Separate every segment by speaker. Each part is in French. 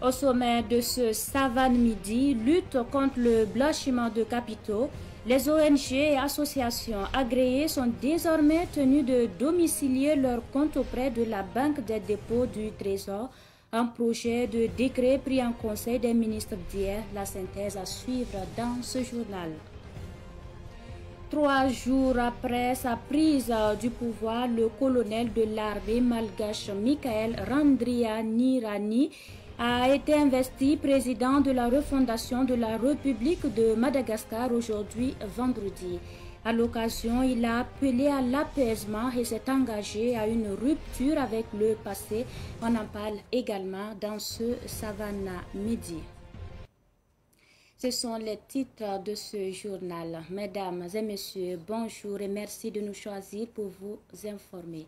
Speaker 1: Au sommet de ce Savane Midi, lutte contre le blanchiment de capitaux, les ONG et associations agréées sont désormais tenues de domicilier leurs comptes auprès de la Banque des dépôts du Trésor. Un projet de décret pris en Conseil des ministres d'hier, la synthèse à suivre dans ce journal. 3 jours après sa prise du pouvoir, le colonel de l'armée malgache Michael Randrianirani a été investi président de la refondation de la République de Madagascar aujourd'hui vendredi. À l'occasion, il a appelé à l'apaisement et s'est engagé à une rupture avec le passé. On en parle également dans ce Savana Midi. Ce sont les titres de ce journal. Mesdames et messieurs, bonjour et merci de nous choisir pour vous informer.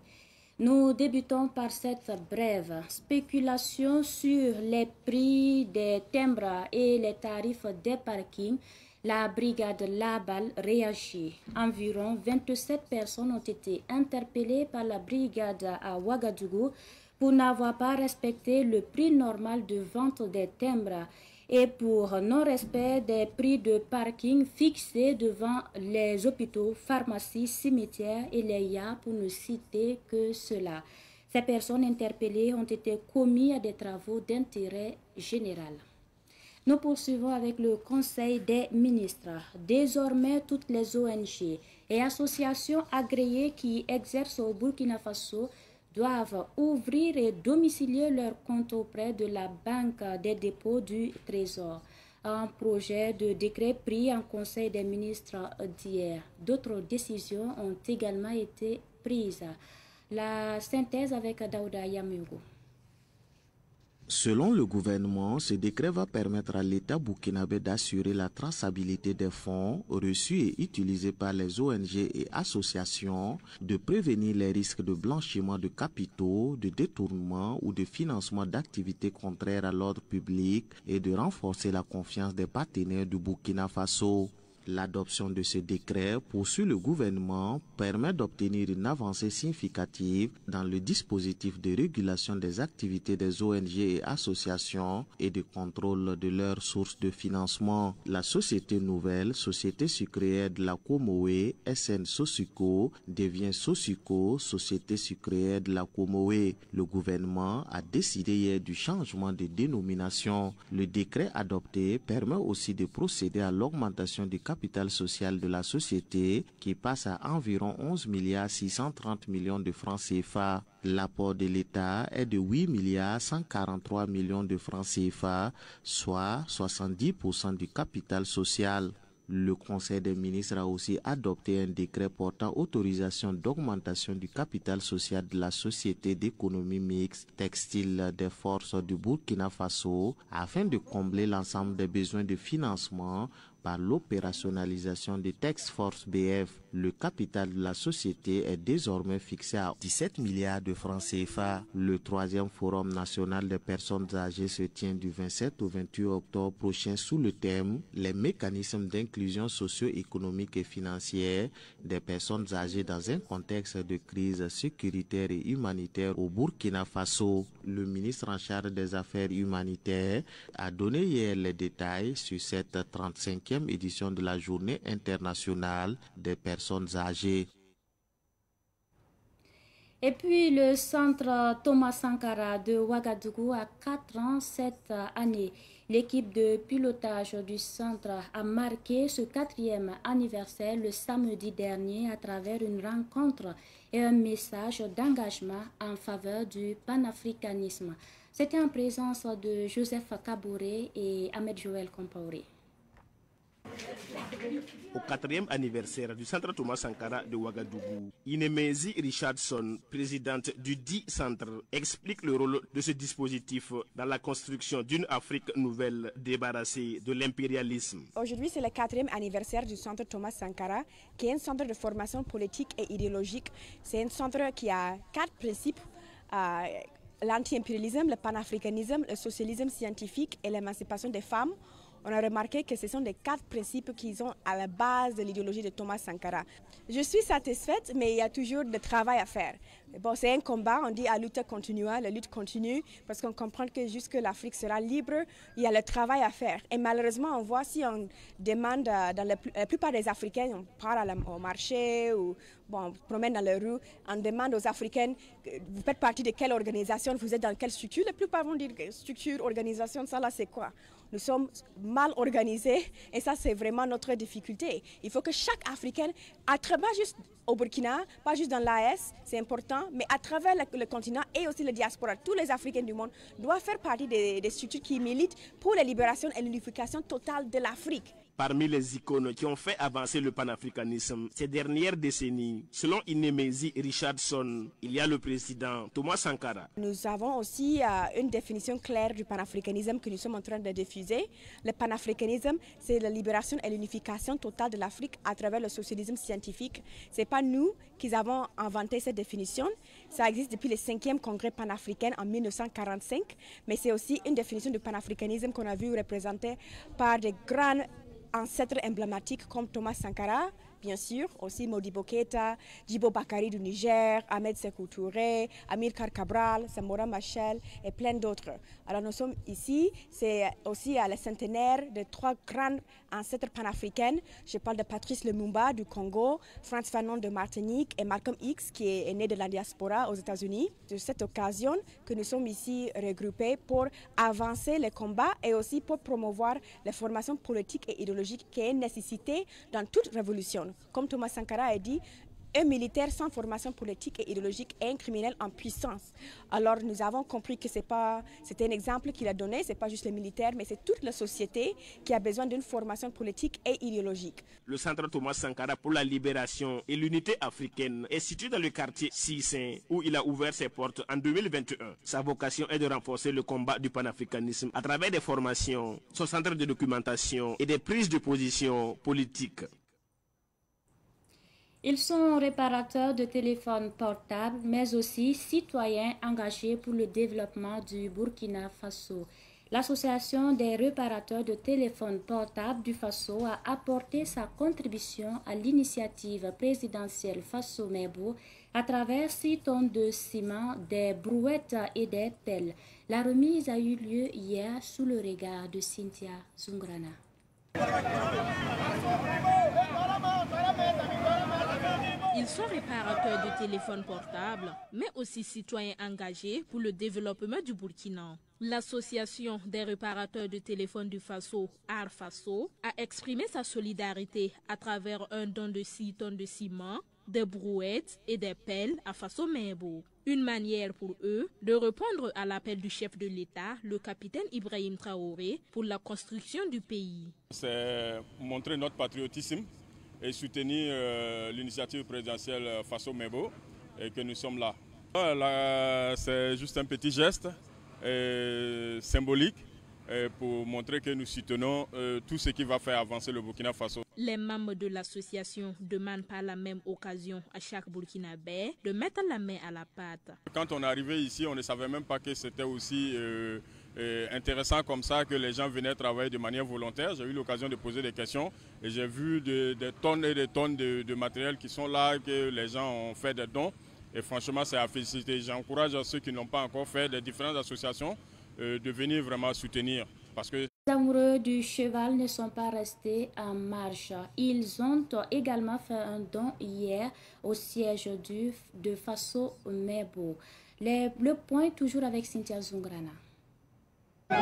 Speaker 1: Nous débutons par cette brève spéculation sur les prix des timbres et les tarifs des parkings. La brigade Labal réagit. Environ 27 personnes ont été interpellées par la brigade à Ouagadougou pour n'avoir pas respecté le prix normal de vente des timbres et pour non-respect des prix de parking fixés devant les hôpitaux, pharmacies, cimetières et les YA pour ne citer que cela. Ces personnes interpellées ont été commises à des travaux d'intérêt général. Nous poursuivons avec le Conseil des ministres. Désormais, toutes les ONG et associations agréées qui exercent au Burkina Faso doivent ouvrir et domicilier leurs comptes auprès de la Banque des dépôts du Trésor. Un projet de décret pris en Conseil des ministres d'hier. D'autres décisions ont également été prises. La synthèse avec Daouda Yamugo.
Speaker 2: Selon le gouvernement, ce décret va permettre à l'État burkinabé d'assurer la traçabilité des fonds reçus et utilisés par les ONG et associations, de prévenir les risques de blanchiment de capitaux, de détournement ou de financement d'activités contraires à l'ordre public et de renforcer la confiance des partenaires du Burkina Faso. L'adoption de ce décret, poursuit le gouvernement, permet d'obtenir une avancée significative dans le dispositif de régulation des activités des ONG et associations et de contrôle de leurs sources de financement. La société nouvelle, Société sucrière de la Comoé, SN Sosuco, devient Sosuco, Société sucrière de la Comoé. Le gouvernement a décidé hier du changement de dénomination. Le décret adopté permet aussi de procéder à l'augmentation du capital social de la société qui passe à environ 11 milliards 630 millions de francs CFA. L'apport de l'État est de 8 milliards 143 millions de francs CFA, soit 70% du capital social. Le Conseil des ministres a aussi adopté un décret portant autorisation d'augmentation du capital social de la Société d'économie mixte textile des forces du Burkina Faso afin de combler l'ensemble des besoins de financement par l'opérationnalisation des Task Force BF. Le capital de la société est désormais fixé à 17 milliards de francs CFA. Le 3e Forum national des personnes âgées se tient du 27 au 28 octobre prochain sous le thème « Les mécanismes d'inclusion socio-économique et financière des personnes âgées dans un contexte de crise sécuritaire et humanitaire au Burkina Faso ». Le ministre en charge des affaires humanitaires a donné hier les détails sur cette 35e édition de la Journée internationale des personnes âgées.
Speaker 1: Et puis le centre Thomas Sankara de Ouagadougou a 4 ans cette année. L'équipe de pilotage du centre a marqué ce 4e anniversaire le samedi dernier à travers une rencontre et un message d'engagement en faveur du panafricanisme. C'était en présence de Joseph Kabouré et Ahmed Joël Compaoré.
Speaker 3: Au 4e anniversaire du centre Thomas Sankara de Ouagadougou, Inemezi Richardson, présidente du dit centre, explique le rôle de ce dispositif dans la construction d'une Afrique nouvelle débarrassée de l'impérialisme.
Speaker 4: Aujourd'hui, c'est le 4e anniversaire du centre Thomas Sankara, qui est un centre de formation politique et idéologique. C'est un centre qui a 4 principes. L'anti-impérialisme, le panafricanisme, le socialisme scientifique et l'émancipation des femmes. on a remarqué que ce sont les 4 principes qui sont à la base de l'idéologie de Thomas Sankara. Je suis satisfaite, mais il y a toujours du travail à faire. Bon, c'est un combat, on dit la lutte continue, parce qu'on comprend que jusque l'Afrique sera libre, il y a le travail à faire. Et malheureusement, on voit si on demande, dans la plupart des Africains, on part au marché ou on promène dans les rues, on demande aux Africains, vous faites partie de quelle organisation, vous êtes dans quelle structure. La plupart vont dire structure, organisation, ça là c'est quoi? Nous sommes mal organisés et ça c'est vraiment notre difficulté. Il faut que chaque Africain, à travers juste au Burkina, pas juste dans l'AS, c'est important, mais à travers le continent et aussi la diaspora, tous les Africains du monde doivent faire partie des structures qui militent pour la libération et l'unification totale de l'Afrique.
Speaker 3: Parmi les icônes qui ont fait avancer le panafricanisme ces dernières décennies, selon Inemezi Richardson, il y a le président Thomas Sankara.
Speaker 4: Nous avons aussi une définition claire du panafricanisme que nous sommes en train de diffuser. Le panafricanisme, c'est la libération et l'unification totale de l'Afrique à travers le socialisme scientifique. Ce n'est pas nous qui avons inventé cette définition. Ça existe depuis le 5e congrès panafricain en 1945, mais c'est aussi une définition du panafricanisme qu'on a vu représentée par des grands ancêtres emblématiques comme Thomas Sankara, bien sûr, aussi Modibo Keïta, Djibo Bakary du Niger, Ahmed Sékou Touré, Amilcar Cabral, Samora Machel et plein d'autres. Alors nous sommes ici, c'est aussi à la centenaire de 3 grands ancêtres panafricains. Je parle de Patrice Lumumba du Congo, Frantz Fanon de Martinique et Malcolm X qui est né de la diaspora aux États-Unis. De cette occasion que nous sommes ici regroupés pour avancer le combat et aussi pour promouvoir la formation politique et idéologique qui est une nécessité dans toute révolution. Comme Thomas Sankara a dit, un militaire sans formation politique et idéologique est un criminel en puissance. Alors nous avons compris que c'était un exemple qu'il a donné, ce n'est pas juste les militaires, mais c'est toute la société qui a besoin d'une formation politique et idéologique.
Speaker 3: Le centre Thomas Sankara pour la libération et l'unité africaine est situé dans le quartier Sissin où il a ouvert ses portes en 2021. Sa vocation est de renforcer le combat du panafricanisme à travers des formations, son centre de documentation et des prises de position politiques.
Speaker 1: Ils sont réparateurs de téléphones portables, mais aussi citoyens engagés pour le développement du Burkina Faso. L'Association des réparateurs de téléphones portables du Faso a apporté sa contribution à l'initiative présidentielle Faso-Mebo à travers 6 tonnes de ciment, des brouettes et des pelles. La remise a eu lieu hier sous le regard de Cynthia Zungrana.
Speaker 5: Ils sont réparateurs de téléphones portables, mais aussi citoyens engagés pour le développement du Burkina. L'association des réparateurs de téléphones du Faso, Art Faso, a exprimé sa solidarité à travers un don de 6 tonnes de ciment, des brouettes et des pelles à Faso-Mebo. Une manière pour eux de répondre à l'appel du chef de l'État, le capitaine Ibrahim Traoré, pour la construction du pays.
Speaker 6: C'est montrer notre patriotisme et soutenir l'initiative présidentielle Faso-Mebo et que nous sommes là. C'est juste un petit geste symbolique pour montrer que nous soutenons tout ce qui va faire avancer le Burkina Faso.
Speaker 5: Les membres de l'association demandent par la même occasion à chaque Burkinabé de mettre la main à la pâte. Quand on est arrivé ici, on ne savait même pas que c'était aussi intéressant comme ça, que les gens venaient travailler de manière volontaire. J'ai eu l'occasion de poser des questions et j'ai vu des tonnes et des tonnes de matériel qui sont là, que les gens ont fait des dons. Et franchement, c'est à féliciter. J'encourage ceux qui n'ont pas encore fait des différentes associations de venir vraiment soutenir. Parce que
Speaker 1: les amoureux du cheval ne sont pas restés en marche. Ils ont également fait un don hier au siège de Faso-Mebo. Le point toujours avec Cynthia Zungrana.
Speaker 5: 10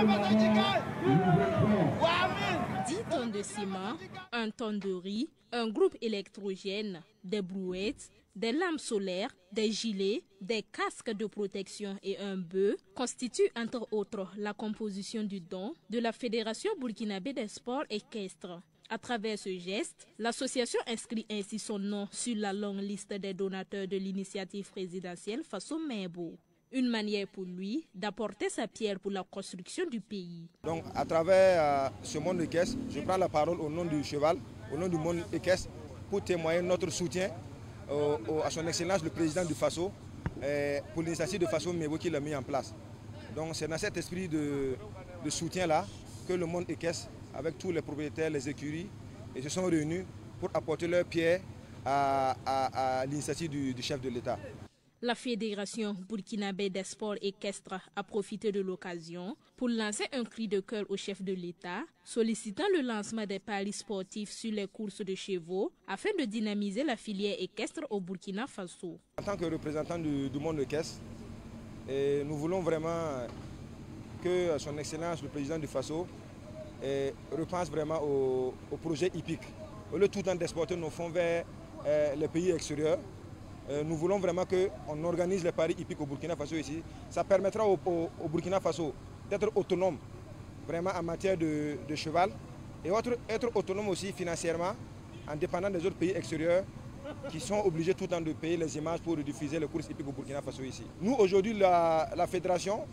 Speaker 5: tonnes de ciment, 1 tonne de riz, un groupe électrogène, des brouettes, des lampes solaires, des gilets, des casques de protection et un bœuf constituent entre autres la composition du don de la Fédération burkinabé des sports équestres. À travers ce geste, l'association inscrit ainsi son nom sur la longue liste des donateurs de l'initiative présidentielle Faso-Mebo. Une manière pour lui d'apporter sa pierre pour la construction du pays.
Speaker 7: Donc à travers ce monde équestre, je prends la parole au nom du cheval, au nom du monde équestre, pour témoigner notre soutien à son excellence le président du Faso pour l'initiative de Faso-Mebo qu'il a mis en place. Donc c'est dans cet esprit de soutien là que le monde équestre avec tous les propriétaires, les écuries, et se sont réunis pour apporter leur pierre à l'initiative du chef de l'État.
Speaker 5: La Fédération burkinabé des sports équestres a profité de l'occasion pour lancer un cri de cœur au chef de l'État, sollicitant le lancement des paris sportifs sur les courses de chevaux afin de dynamiser la filière équestre au Burkina Faso.
Speaker 7: En tant que représentant du monde équestre, nous voulons vraiment que son Excellence le président du Faso repense vraiment au projet hippique. Au lieu tout le temps d'exporter nos fonds vers les pays extérieurs, nous voulons vraiment qu'on organise les paris hippiques au Burkina Faso ici. Ça permettra au Burkina Faso d'être autonome vraiment en matière de cheval et être autonome aussi financièrement en dépendant des autres pays extérieurs qui sont obligés tout le temps de payer les images pour diffuser les courses hippiques au Burkina Faso ici. Nous aujourd'hui la fédération,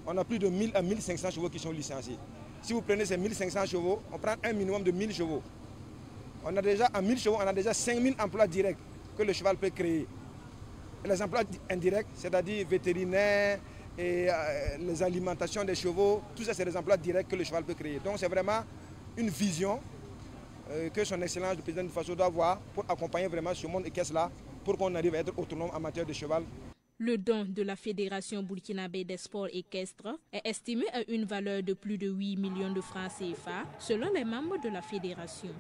Speaker 7: on a plus de 1000 à 1500 chevaux qui sont licenciés. Si vous prenez ces 1500 chevaux, on prend un minimum de 1000 chevaux. On a déjà, à 1000 chevaux, on a déjà 5000 emplois directs que le cheval peut créer. Et les emplois indirects, c'est-à-dire vétérinaires et les alimentations des chevaux, tout ça c'est des emplois directs que le cheval peut créer. Donc c'est vraiment une vision que son Excellence le président du Faso doit avoir pour accompagner vraiment ce monde équestre-là pour qu'on arrive à être autonome en matière de cheval.
Speaker 5: Le don de la Fédération burkinabé des sports équestres est estimé à une valeur de plus de 8 millions de francs CFA selon les membres de la fédération.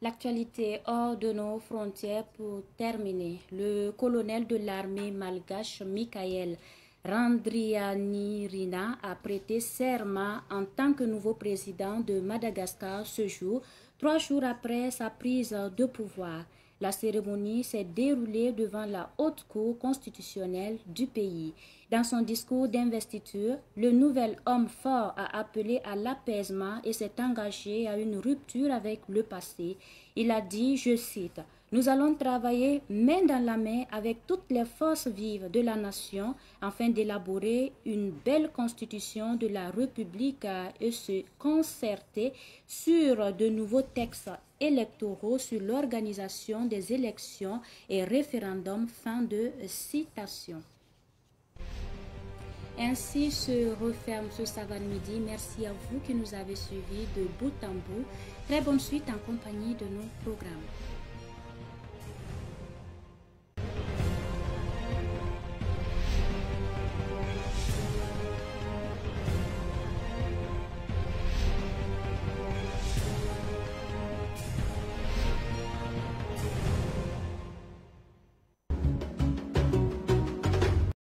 Speaker 1: L'actualité hors de nos frontières pour terminer. Le colonel de l'armée malgache Michael Randrianirina a prêté serment en tant que nouveau président de Madagascar ce jour, 3 jours après sa prise de pouvoir. La cérémonie s'est déroulée devant la haute cour constitutionnelle du pays. Dans son discours d'investiture, le nouvel homme fort a appelé à l'apaisement et s'est engagé à une rupture avec le passé. Il a dit, je cite, « Nous allons travailler main dans la main avec toutes les forces vives de la nation afin d'élaborer une belle constitution de la République et se concerter sur de nouveaux textes électoraux sur l'organisation des élections et référendums. » Fin de citation. Ainsi se referme ce Savane Midi. Merci à vous qui nous avez suivis de bout en bout. Très bonne suite en compagnie de nos programmes.